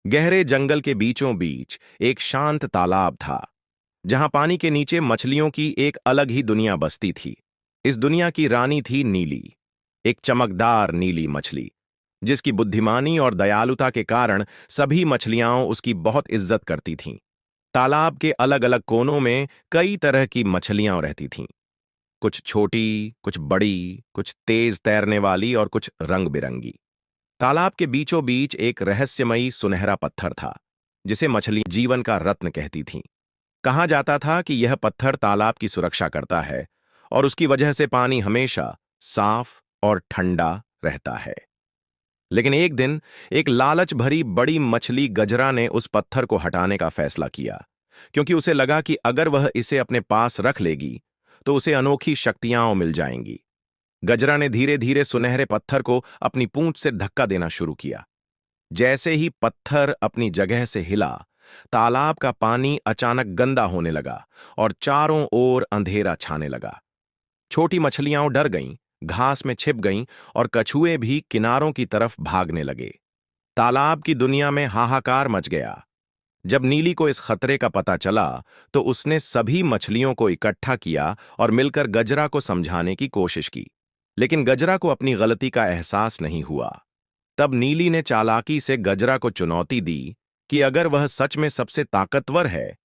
गहरे जंगल के बीचों बीच एक शांत तालाब था, जहां पानी के नीचे मछलियों की एक अलग ही दुनिया बसती थी। इस दुनिया की रानी थी नीली, एक चमकदार नीली मछली, जिसकी बुद्धिमानी और दयालुता के कारण सभी मछलियां उसकी बहुत इज्जत करती थीं। तालाब के अलग अलग कोनों में कई तरह की मछलियां रहती थीं, कुछ छोटी, कुछ बड़ी, कुछ तेज तैरने वाली और कुछ रंग बिरंगी। तालाब के बीचों बीच एक रहस्यमयी सुनहरा पत्थर था, जिसे मछली जीवन का रत्न कहती थीं। कहा जाता था कि यह पत्थर तालाब की सुरक्षा करता है और उसकी वजह से पानी हमेशा साफ और ठंडा रहता है। लेकिन एक दिन एक लालच भरी बड़ी मछली गजरा ने उस पत्थर को हटाने का फैसला किया, क्योंकि उसे लगा कि अगर वह इसे अपने पास रख लेगी तो उसे अनोखी शक्तियां मिल जाएंगी। गजरा ने धीरे धीरे सुनहरे पत्थर को अपनी पूंछ से धक्का देना शुरू किया। जैसे ही पत्थर अपनी जगह से हिला, तालाब का पानी अचानक गंदा होने लगा और चारों ओर अंधेरा छाने लगा। छोटी मछलियां डर गईं, घास में छिप गईं और कछुए भी किनारों की तरफ भागने लगे। तालाब की दुनिया में हाहाकार मच गया। जब नीली को इस खतरे का पता चला, तो उसने सभी मछलियों को इकट्ठा किया और मिलकर गजरा को समझाने की कोशिश की। लेकिन गजरा को अपनी गलती का एहसास नहीं हुआ। तब नीली ने चालाकी से गजरा को चुनौती दी कि अगर वह सच में सबसे ताकतवर है,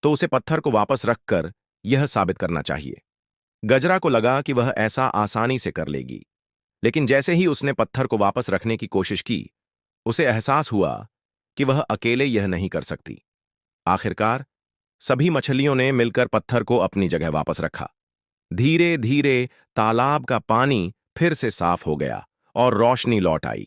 तो उसे पत्थर को वापस रखकर यह साबित करना चाहिए। गजरा को लगा कि वह ऐसा आसानी से कर लेगी, लेकिन जैसे ही उसने पत्थर को वापस रखने की कोशिश की, उसे एहसास हुआ कि वह अकेले यह नहीं कर सकती। आखिरकार सभी मछलियों ने मिलकर पत्थर को अपनी जगह वापस रखा। धीरे धीरे तालाब का पानी फिर से साफ हो गया और रोशनी लौट आई।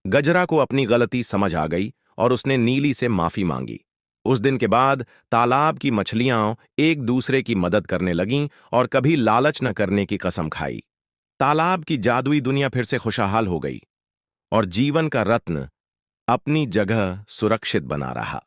गजरा को अपनी गलती समझ आ गई और उसने नीली से माफी मांगी। उस दिन के बाद तालाब की मछलियां एक दूसरे की मदद करने लगीं और कभी लालच न करने की कसम खाई। तालाब की जादुई दुनिया फिर से खुशहाल हो गई और जीवन का रत्न अपनी जगह सुरक्षित बना रहा।